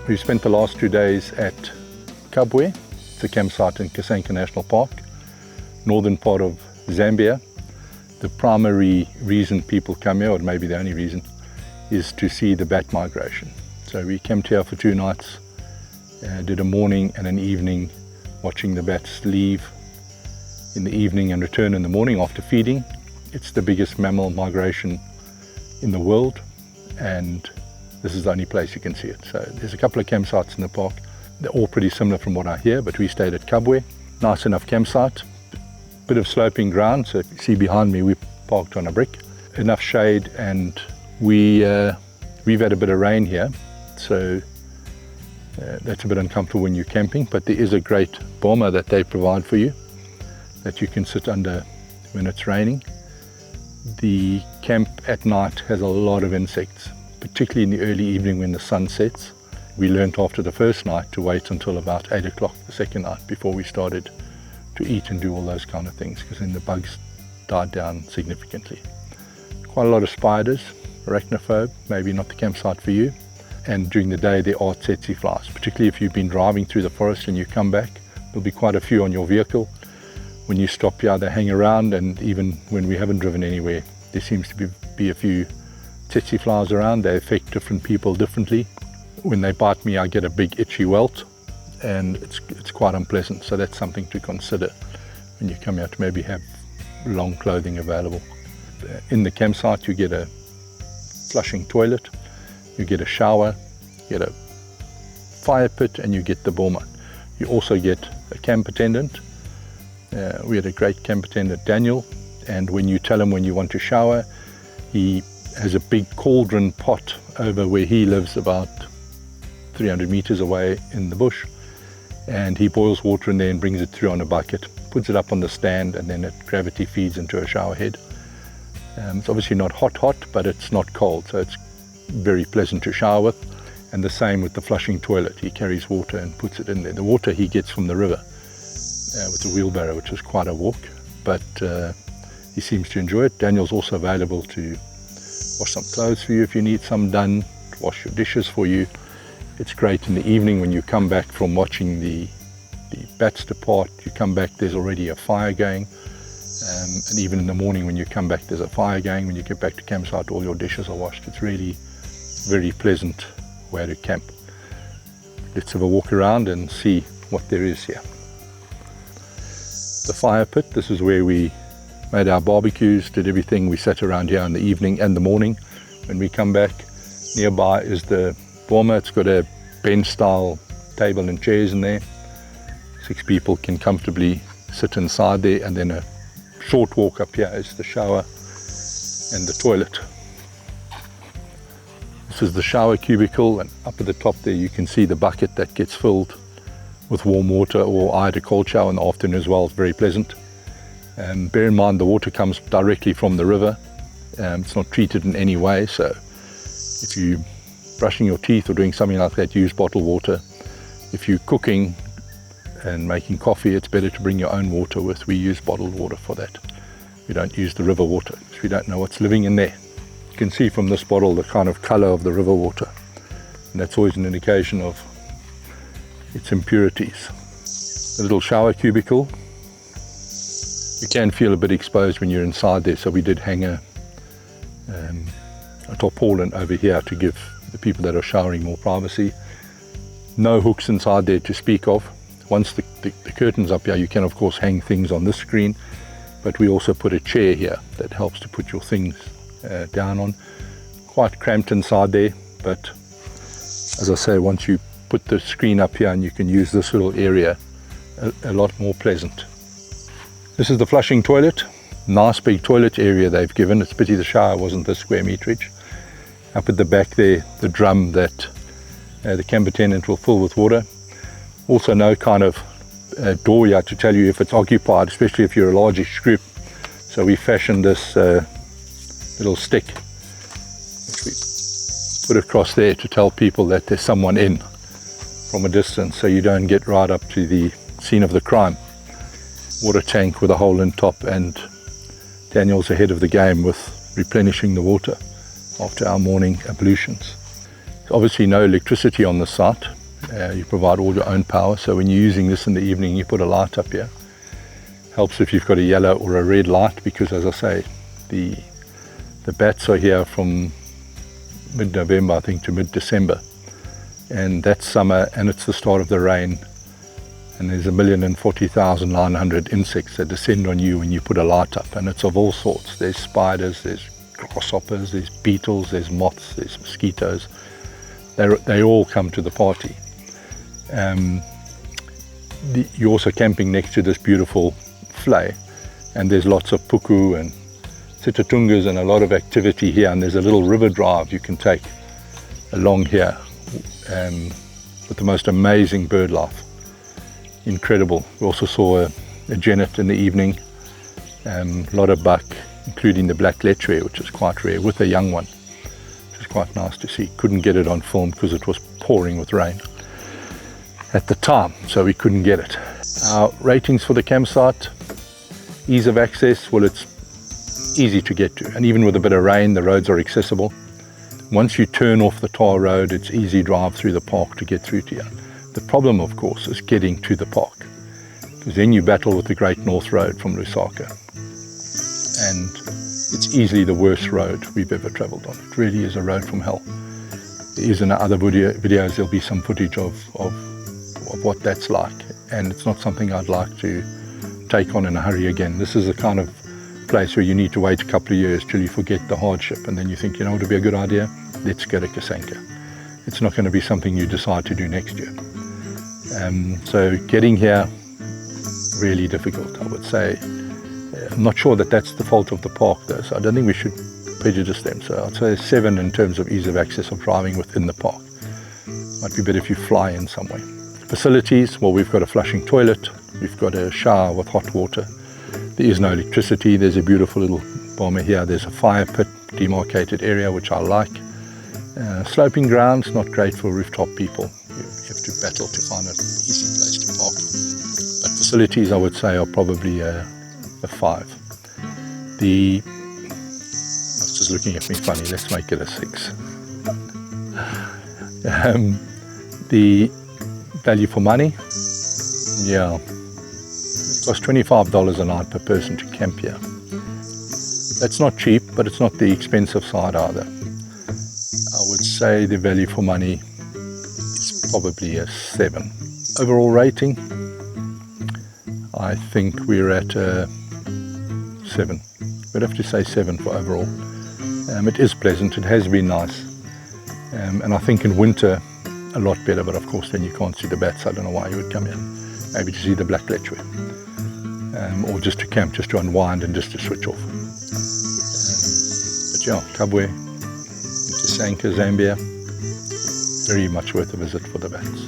We spent the last 2 days at Kabwe. It's a campsite in Kasanka National Park, northern part of Zambia. The primary reason people come here, or maybe the only reason, is to see the bat migration. So we camped here for 2 nights, did a morning and an evening watching the bats leave in the evening and return in the morning after feeding. It's the biggest mammal migration in the world, and this is the only place you can see it. So there's a couple of campsites in the park. They're all pretty similar from what I hear, but we stayed at Kabwe. Nice enough campsite. Bit of sloping ground, so if you see behind me, we parked on a brick. Enough shade, and we've had a bit of rain here, so that's a bit uncomfortable when you're camping, but there is a great boma that they provide for you that you can sit under when it's raining. The camp at night has a lot of insects, particularly in the early evening when the sun sets. We learnt after the first night to wait until about 8 o'clock the second night before we started to eat and do all those kind of things, because then the bugs died down significantly. Quite a lot of spiders, arachnophobe, maybe not the campsite for you. And during the day there are tsetse flies, particularly if you've been driving through the forest and you come back. There'll be quite a few on your vehicle. When you stop here, they hang around, and even when we haven't driven anywhere, there seems to be a few tsetse flies around. They affect different people differently. When they bite me, I get a big itchy welt, and it's quite unpleasant. So that's something to consider when you come here, to maybe have long clothing available. In the campsite you get a flushing toilet, you get a shower, you get a fire pit, and you get the boma. You also get a camp attendant. We had a great camp attendant, Daniel, and when you tell him when you want to shower, he has a big cauldron pot over where he lives, about 300 meters away in the bush, and he boils water in there and brings it through on a bucket, puts it up on the stand, and then it gravity feeds into a shower head. It's obviously not hot, but it's not cold, so it's very pleasant to shower with. And the same with the flushing toilet. He carries water and puts it in there. The water he gets from the river with a wheelbarrow, which is quite a walk, but he seems to enjoy it. Daniel's also available to wash some clothes for you if you need some done, to wash your dishes for you. It's great in the evening when you come back from watching the bats depart. You come back, there's already a fire going, and even in the morning when you come back, there's a fire going. When you get back to campsite, all your dishes are washed. It's really very pleasant way to camp. Let's have a walk around and see what there is here. The fire pit, this is where we made our barbecues, did everything. We sat around here in the evening and the morning. When we come back, nearby is the boma. It's got a bench style table and chairs in there. 6 people can comfortably sit inside there, and then a short walk up here is the shower and the toilet. This is the shower cubicle, and up at the top there you can see the bucket that gets filled with warm water, or I had a cold shower in the afternoon as well. It's very pleasant. Bear in mind the water comes directly from the river. It's not treated in any way, so if you're brushing your teeth or doing something like that, use bottled water. If you're cooking and making coffee, it's better to bring your own water with. We use bottled water for that. We don't use the river water because we don't know what's living in there. You can see from this bottle the kind of color of the river water, and that's always an indication of its impurities. The little shower cubicle, you can feel a bit exposed when you're inside there, so we did hang a tarpaulin over here to give the people that are showering more privacy. No hooks inside there to speak of. Once the curtain's up here, you can of course hang things on this screen, but we also put a chair here that helps to put your things down on. Quite cramped inside there, but as I say, once you put the screen up here and you can use this little area, a lot more pleasant. This is the flushing toilet. Nice big toilet area they've given. It's a pity the shower wasn't this square meterage. Up at the back there, the drum that the camp attendant will fill with water. Also no kind of door here to tell you if it's occupied, especially if you're a largish group. So we fashioned this little stick which we put across there to tell people that there's someone in from a distance, so you don't get right up to the scene of the crime. Water tank with a hole in top, and Daniel's ahead of the game with replenishing the water after our morning ablutions. Obviously no electricity on the site, You provide all your own power, so when you're using this in the evening, you put a light up here. Helps if you've got a yellow or a red light, because as I say, the bats are here from mid-November, I think, to mid-December, and that's summer, and it's the start of the rain, and there's 1,040,900 insects that descend on you when you put a light up, and it's of all sorts. There's spiders, there's grasshoppers, there's beetles, there's moths, there's mosquitoes. They all come to the party. You're also camping next to this beautiful vlei, and there's lots of puku and tsetse and a lot of activity here, and there's a little river drive you can take along here with the most amazing bird life. Incredible. We also saw a genet in the evening, a lot of buck, including the black lechwe, which is quite rare, with a young one, which is quite nice to see. Couldn't get it on film because it was pouring with rain at the time, so we couldn't get it. Our ratings for the campsite: ease of access, well, it's easy to get to, and even with a bit of rain, the roads are accessible. Once you turn off the tar road, it's easy drive through the park to get through to you. The problem, of course, is getting to the park, because then you battle with the Great North Road from Lusaka, and it's easily the worst road we've ever travelled on. It really is a road from hell. There is in other videos, there'll be some footage of what that's like, and it's not something I'd like to take on in a hurry again. This is the kind of place where you need to wait a couple of years till you forget the hardship, and then you think, you know, it would be a good idea, let's go to Kasanka. It's not going to be something you decide to do next year. So getting here, really difficult, I would say. I'm not sure that that's the fault of the park though, so I don't think we should prejudice them. So I'd say 7 in terms of ease of access of driving within the park. Might be better if you fly in some way. Facilities, well, we've got a flushing toilet, we've got a shower with hot water. There is no electricity. There's a beautiful little boma here. There's a fire pit, demarcated area, which I like. Sloping grounds, not great for rooftop people. You have to battle to find an easy place to park. But facilities, I would say, are probably a 5. The just looking at me funny, let's make it a 6. The value for money, yeah, it costs $25 a night per person to camp here. That's not cheap, but it's not the expensive side either. I would say the value for money is probably a 7. Overall rating, I think we're at a 7. We'd have to say 7 for overall. It is pleasant, it has been nice, and I think in winter a lot better, but of course then you can't see the bats. I don't know why you would come here. Maybe to see the black lechwe, or just to camp, just to unwind and just to switch off. But yeah, Kabwe, Kasanka, Zambia, very much worth a visit for the bats.